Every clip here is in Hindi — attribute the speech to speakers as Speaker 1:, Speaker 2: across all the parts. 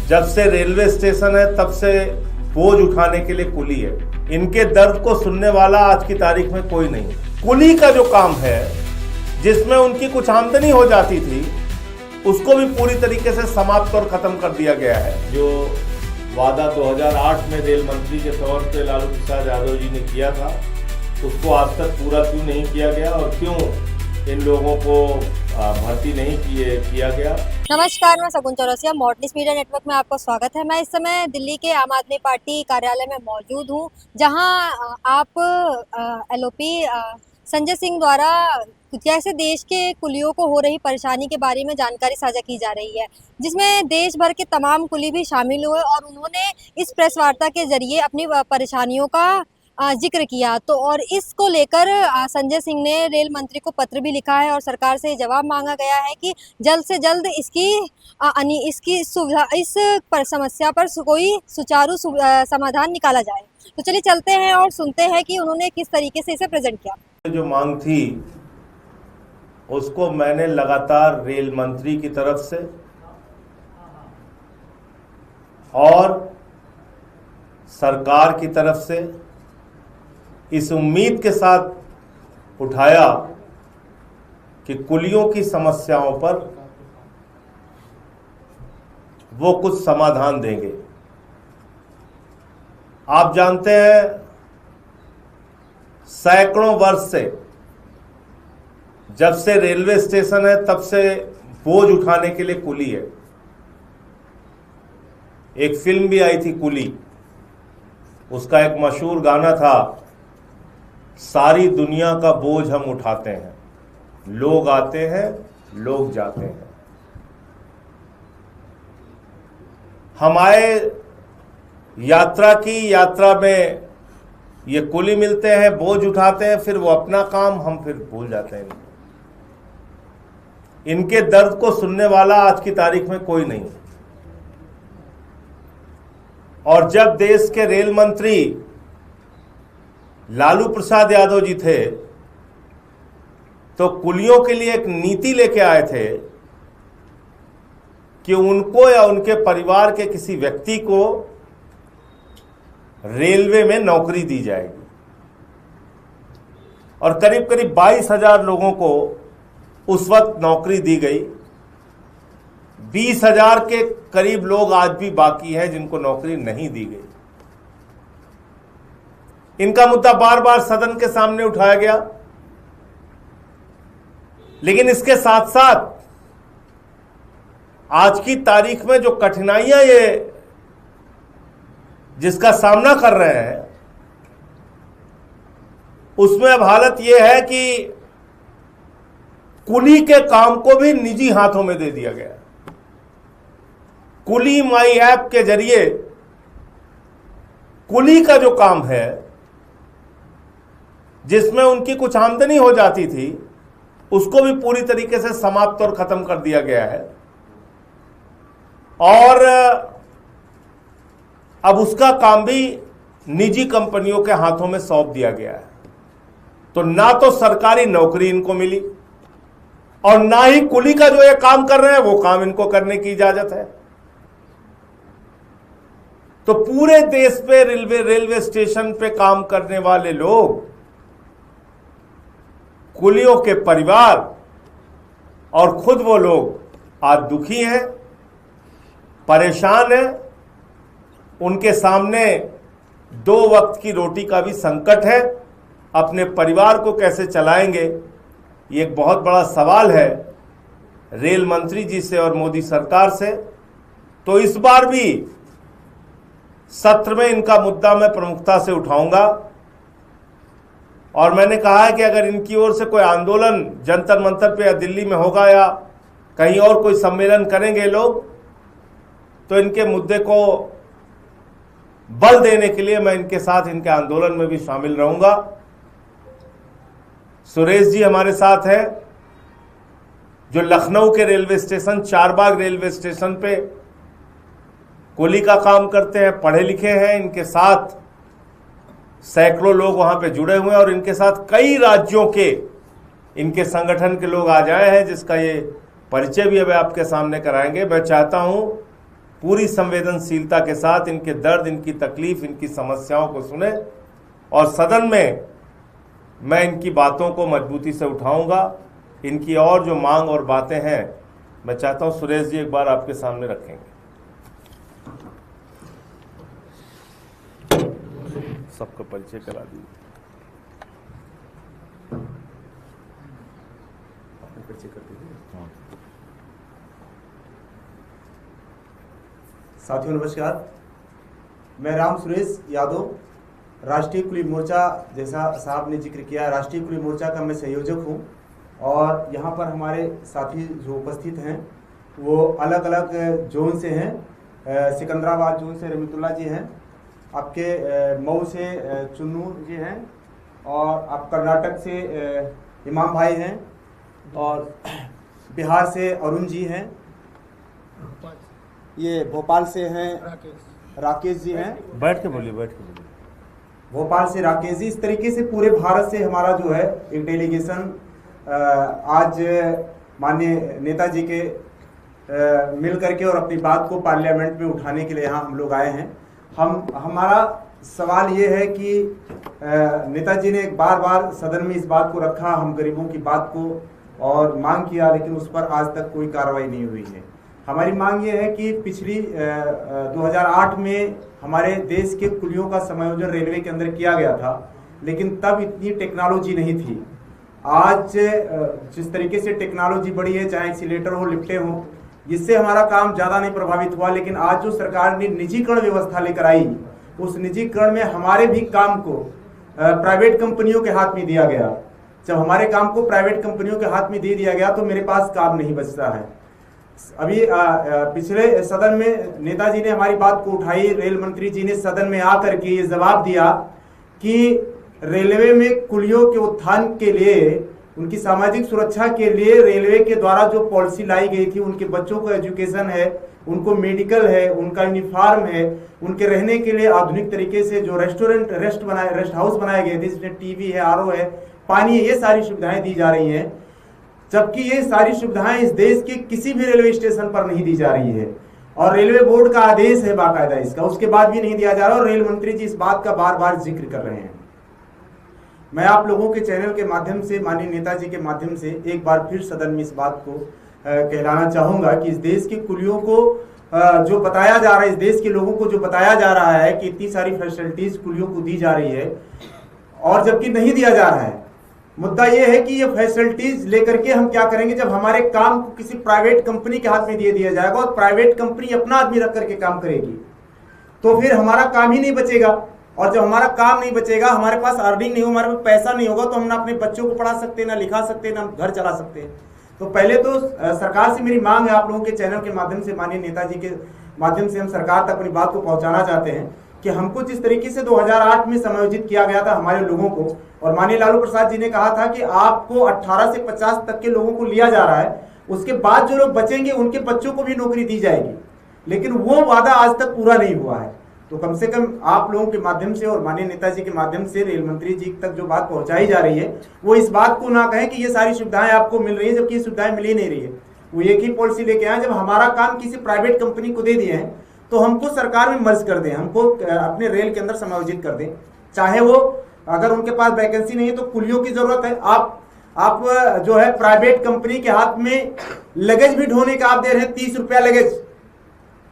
Speaker 1: जब से रेलवे स्टेशन है तब से बोझ उठाने के लिए कुली है। इनके दर्द को सुनने वाला आज की तारीख में कोई नहीं। कुली का जो काम है, जिसमें उनकी कुछ आमदनी हो जाती थी, उसको भी पूरी तरीके से समाप्त और खत्म कर दिया गया है। जो वादा 2008 में रेल मंत्री के तौर पे लालू प्रसाद यादव जी ने किया था, उसको आज तक पूरा क्यों नहीं किया गया और क्यों इन लोगों को भर्ती नहीं किया गया।
Speaker 2: नमस्कार, मैं शगुन चौरसिया, मॉर्निंग मीडिया नेटवर्क में आपका स्वागत है। मैं इस समय दिल्ली के आम आदमी पार्टी कार्यालय में मौजूद हूं, जहां आप एलओपी संजय सिंह द्वारा जैसे देश के कुलियों को हो रही परेशानी के बारे में जानकारी साझा की जा रही है, जिसमें देश भर के तमाम कुली भी शामिल हुए और उन्होंने इस प्रेस वार्ता के जरिए अपनी परेशानियों का जिक्र किया। तो और इसको लेकर संजय सिंह ने रेल मंत्री को पत्र भी लिखा है और सरकार से जवाब मांगा गया है कि जल्द से जल्द इसकी सुविधा इस समस्या पर कोई सुचारू समाधान निकाला जाए। तो चलिए चलते हैं और सुनते हैं कि उन्होंने किस तरीके से इसे प्रेजेंट किया।
Speaker 1: जो मांग थी उसको मैंने लगातार रेल मंत्री की तरफ से और सरकार की तरफ से इस उम्मीद के साथ उठाया कि कुलियों की समस्याओं पर वो कुछ समाधान देंगे। आप जानते हैं, सैकड़ों वर्ष से, जब से रेलवे स्टेशन है तब से बोझ उठाने के लिए कुली है। एक फिल्म भी आई थी कुली, उसका एक मशहूर गाना था, सारी दुनिया का बोझ हम उठाते हैं, लोग आते हैं लोग जाते हैं। हम आए यात्रा में ये कुली मिलते हैं, बोझ उठाते हैं, फिर वो अपना काम, हम फिर भूल जाते हैं। इनके दर्द को सुनने वाला आज की तारीख में कोई नहीं। और जब देश के रेल मंत्री लालू प्रसाद यादव जी थे, तो कुलियों के लिए एक नीति लेके आए थे कि उनको या उनके परिवार के किसी व्यक्ति को रेलवे में नौकरी दी जाएगी। और करीब करीब 22,000 लोगों को उस वक्त नौकरी दी गई। 20,000 के करीब लोग आज भी बाकी हैं जिनको नौकरी नहीं दी गई। इनका मुद्दा बार बार सदन के सामने उठाया गया, लेकिन इसके साथ साथ आज की तारीख में जो कठिनाइयां ये जिसका सामना कर रहे हैं, उसमें अब हालत यह है कि कुली के काम को भी निजी हाथों में दे दिया गया। कुली माई ऐप के जरिए कुली का जो काम है, जिसमें उनकी कुछ आमदनी हो जाती थी, उसको भी पूरी तरीके से समाप्त और खत्म कर दिया गया है। और अब उसका काम भी निजी कंपनियों के हाथों में सौंप दिया गया है। तो ना तो सरकारी नौकरी इनको मिली और ना ही कुली का जो ये काम कर रहे हैं वो काम इनको करने की इजाजत है। तो पूरे देश पे रेलवे स्टेशन पे काम करने वाले लोग, कुलियों के परिवार और खुद वो लोग आज दुखी हैं, परेशान हैं। उनके सामने 2 वक्त की रोटी का भी संकट है। अपने परिवार को कैसे चलाएंगे, ये एक बहुत बड़ा सवाल है रेल मंत्री जी से और मोदी सरकार से। तो इस बार भी सत्र में इनका मुद्दा मैं प्रमुखता से उठाऊंगा और मैंने कहा है कि अगर इनकी ओर से कोई आंदोलन जंतर मंतर पे या दिल्ली में होगा या कहीं और कोई सम्मेलन करेंगे लोग, तो इनके मुद्दे को बल देने के लिए मैं इनके साथ इनके आंदोलन में भी शामिल रहूंगा। सुरेश जी हमारे साथ हैं, जो लखनऊ के railway station, Charbagh railway station पे कुली का काम करते हैं, पढ़े लिखे हैं। इनके साथ सैकड़ों लोग वहां पे जुड़े हुए हैं और इनके साथ कई राज्यों के इनके संगठन के लोग आ जाए हैं, जिसका ये परिचय भी अब आपके सामने कराएंगे। मैं चाहता हूं पूरी संवेदनशीलता के साथ इनके दर्द, इनकी तकलीफ, इनकी समस्याओं को सुने और सदन में मैं इनकी बातों को मजबूती से उठाऊंगा। इनकी और जो मांग और बातें हैं मैं चाहता हूं सुरेश जी एक बार आपके सामने रखेंगे। सबका परिचय करा दीजिए।
Speaker 3: साथियों नमस्कार, मैं राम सुरेश यादव, राष्ट्रीय कुली मोर्चा, जैसा साहब ने जिक्र किया, राष्ट्रीय कुली मोर्चा का मैं संयोजक हूं और यहाँ पर हमारे साथी जो उपस्थित हैं वो अलग अलग जोन से हैं। सिकंदराबाद जोन से रमीतुल्लाह जी हैं, आपके मऊ से चुन्नू जी हैं और आप कर्नाटक से इमाम भाई हैं और बिहार से अरुण जी हैं, ये भोपाल से हैं राकेश जी हैं।
Speaker 1: बैठ के बोलिए, बैठ के बोलिए।
Speaker 3: भोपाल से राकेश जी। इस तरीके से पूरे भारत से हमारा जो है एक डेलीगेशन आज माननीय नेताजी के मिल करके और अपनी बात को पार्लियामेंट में उठाने के लिए यहाँ हम लोग आए हैं। हमारा सवाल ये है कि नेताजी ने बार बार सदन में इस बात को रखा, हम गरीबों की बात को और मांग किया, लेकिन उस पर आज तक कोई कार्रवाई नहीं हुई है। हमारी मांग ये है कि पिछली 2008 में हमारे देश के कुलियों का समायोजन रेलवे के अंदर किया गया था, लेकिन तब इतनी टेक्नोलॉजी नहीं थी। आज जिस तरीके से टेक्नोलॉजी बढ़ी है, चाहे एक्सीलेटर हो, लिफ्टें हो, जिससे हमारा काम ज़्यादा नहीं प्रभावित हुआ, लेकिन आज जो सरकार ने निजीकरण व्यवस्था लेकर आई, उस निजीकरण में हमारे भी काम को प्राइवेट कंपनियों के हाथ में दिया गया। जब हमारे काम को प्राइवेट कंपनियों के हाथ में दे दिया गया तो मेरे पास काम नहीं बचता है। अभी पिछले सदन में नेताजी ने हमारी बात को उठाई, रेल मंत्री जी ने सदन में आकर के ये जवाब दिया कि रेलवे में कुलियों के उत्थान के लिए, उनकी सामाजिक सुरक्षा के लिए रेलवे के द्वारा जो पॉलिसी लाई गई थी, उनके बच्चों को एजुकेशन है, उनको मेडिकल है, उनका यूनिफॉर्म है, उनके रहने के लिए आधुनिक तरीके से जो रेस्ट हाउस बनाए गए थे, जिसमें टीवी है, आरओ है, पानी है, ये सारी सुविधाएं दी जा रही हैं। जबकि ये सारी सुविधाएं इस देश के किसी भी रेलवे स्टेशन पर नहीं दी जा रही है और रेलवे बोर्ड का आदेश है बाकायदा इसका, उसके बाद भी नहीं दिया जा रहा और रेल मंत्री जी इस बात का बार बार जिक्र कर रहे हैं। मैं आप लोगों के चैनल के माध्यम से, माननीय नेताजी के माध्यम से एक बार फिर सदन में इस बात को कहलाना चाहूंगा कि इस देश के कुलियों को जो बताया जा रहा है, इस देश के लोगों को जो बताया जा रहा है कि इतनी सारी फैसिलिटीज कुलियों को दी जा रही है और जबकि नहीं दिया जा रहा है। मुद्दा यह है कि ये फैसिलिटीज लेकर के हम क्या करेंगे जब हमारे काम को किसी प्राइवेट कंपनी के हाथ में दे दिया जाएगा और प्राइवेट कंपनी अपना आदमी रख करके काम करेगी, तो फिर हमारा काम ही नहीं बचेगा। और जब हमारा काम नहीं बचेगा, हमारे पास अर्निंग नहीं हो, हमारे पास पैसा नहीं होगा, तो हम ना अपने बच्चों को पढ़ा सकते, ना लिखा सकते, ना घर चला सकते हैं। तो पहले तो सरकार से मेरी मांग है, आप लोगों के चैनल के माध्यम से, माननीय नेताजी के माध्यम से हम सरकार तक अपनी बात को पहुंचाना चाहते हैं कि हमको जिस तरीके से 2008 में समायोजित किया गया था हमारे लोगों को, और माननीय लालू प्रसाद जी ने कहा था कि आपको 18 से 50 तक के लोगों को लिया जा रहा है, उसके बाद जो लोग बचेंगे उनके बच्चों को भी नौकरी दी जाएगी, लेकिन वो वादा आज तक पूरा नहीं हुआ है। तो कम से कम आप लोगों के माध्यम से और माननीय नेताजी के माध्यम से रेल मंत्री जी तक जो बात पहुंचाई जा रही है, वो इस बात को ना कहें कि ये सारी सुविधाएं आपको मिल रही है जबकि ये सुविधाएं मिल ही नहीं रही है। वो एक ही पॉलिसी लेके आए, जब हमारा काम किसी प्राइवेट कंपनी को दे दिए हैं तो हमको सरकार में मर्ज कर दें, हमको अपने रेल के अंदर समायोजित कर दें। चाहे वो अगर उनके पास वैकेंसी नहीं है तो कुलियों की जरूरत है, आप जो है प्राइवेट कंपनी के हाथ में लगेज भी ढोने का आप दे रहे हैं 30 रुपया लगेज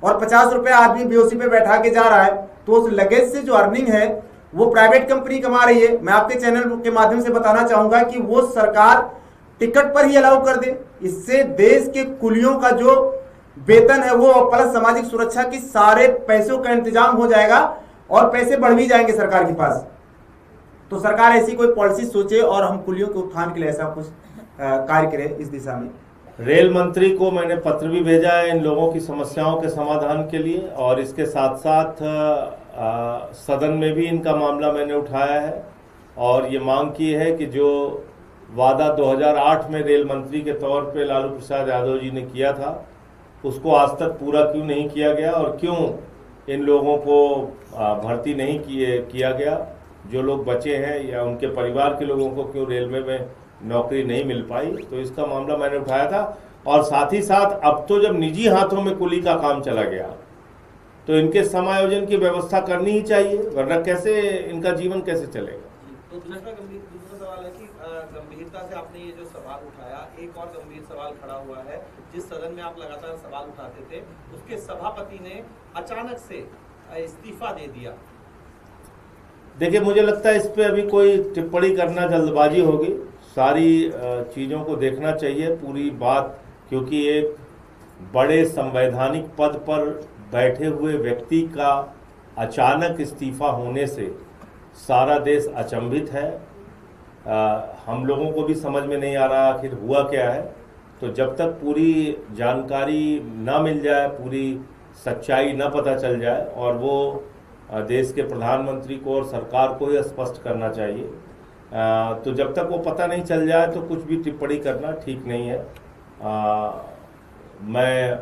Speaker 3: और 50 रुपया आदमी बीओसी पे बैठा के जा रहा है, तो उस लगेज से जो अर्निंग है वो प्राइवेट कंपनी कमा रही है। मैं आपके चैनल के माध्यम से बताना चाहूंगा कि वो सरकार टिकट पर ही अलाउ कर दे, इससे देश के कुलियों का जो वेतन है वो प्लस सामाजिक सुरक्षा की सारे पैसों का इंतजाम हो जाएगा और पैसे बढ़ भी जाएंगे सरकार के पास। तो सरकार ऐसी कोई पॉलिसी सोचे और हम कुलियों के उत्थान के लिए ऐसा कुछ कार्य करे इस दिशा में।
Speaker 1: रेल मंत्री को मैंने पत्र भी भेजा है इन लोगों की समस्याओं के समाधान के लिए, और इसके साथ साथ सदन में भी इनका मामला मैंने उठाया है और ये मांग की है कि जो वादा 2008 में रेल मंत्री के तौर पे लालू प्रसाद यादव जी ने किया था उसको आज तक पूरा क्यों नहीं किया गया और क्यों इन लोगों को भर्ती नहीं किया गया, जो लोग बचे हैं या उनके परिवार के लोगों को क्यों रेलवे में नौकरी नहीं मिल पाई। तो इसका मामला मैंने उठाया था। और साथ ही साथ अब तो जब निजी हाथों में कुली का काम चला गया तो इनके समायोजन की व्यवस्था करनी ही चाहिए, वरना कैसे इनका जीवन कैसे चलेगा।
Speaker 4: तो दूसरा सवाल है कि गंभीरता से आपने ये जो सवाल उठाया, एक और गंभीर सवाल खड़ा हुआ है। जिस सदन में आप लगातार सवाल उठाते थे, उसके सभापति ने अचानक से इस्तीफा दे दिया।
Speaker 1: देखिए, मुझे लगता है इस पे अभी कोई टिप्पणी करना जल्दबाजी होगी। सारी चीज़ों को देखना चाहिए पूरी बात, क्योंकि एक बड़े संवैधानिक पद पर बैठे हुए व्यक्ति का अचानक इस्तीफा होने से सारा देश अचंभित है। हम लोगों को भी समझ में नहीं आ रहा आखिर हुआ क्या है। तो जब तक पूरी जानकारी ना मिल जाए, पूरी सच्चाई ना पता चल जाए, और वो देश के प्रधानमंत्री को और सरकार को ही स्पष्ट करना चाहिए, तो जब तक वो पता नहीं चल जाए तो कुछ भी टिप्पणी करना ठीक नहीं है। मैं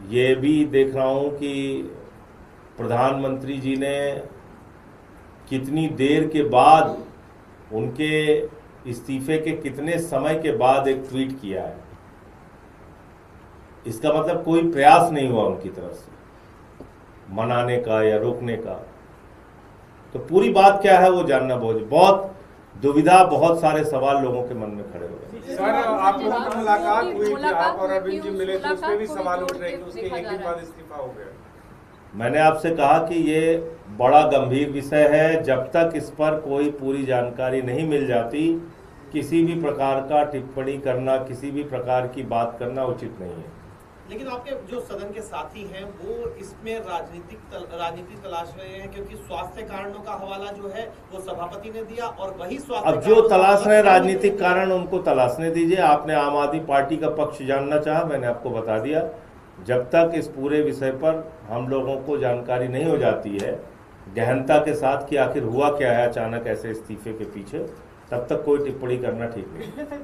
Speaker 1: ये भी देख रहा हूँ कि प्रधानमंत्री जी ने कितनी देर के बाद, उनके इस्तीफे के कितने समय के बाद एक ट्वीट किया है। इसका मतलब कोई प्रयास नहीं हुआ उनकी तरफ से मनाने का या रोकने का। तो पूरी बात क्या है वो जानना बहुत दुविधा, बहुत सारे सवाल लोगों के मन में खड़े हो गए।
Speaker 5: सर, आपको तो मुलाकात हुई थी, आप और अरविंद जी मिले थे, उस पे भी सवाल उठ रहे थे, उसके एक दिन बाद इस्तीफा हो गया।
Speaker 1: मैंने आपसे कहा कि ये बड़ा गंभीर विषय है। जब तक इस पर कोई पूरी जानकारी नहीं मिल जाती, किसी भी प्रकार का टिप्पणी करना, किसी भी प्रकार की बात करना उचित नहीं है।
Speaker 4: लेकिन आपके जो सदन के साथी हैं वो इसमें राजनीति तलाश रहे हैं, क्योंकि स्वास्थ्य कारणों का हवाला जो है वो सभापति ने दिया, और वही स्वास्थ्य
Speaker 1: अब जो तलाश रहे राजनीतिक कारण उनको तलाशने दीजिए। आपने आम आदमी पार्टी का पक्ष जानना चाहा, मैंने आपको बता दिया। जब तक इस पूरे विषय पर हम लोगों को जानकारी नहीं हो जाती है गहनता के साथ कि आखिर हुआ क्या है अचानक ऐसे इस्तीफे के पीछे, तब तक कोई टिप्पणी करना ठीक नहीं।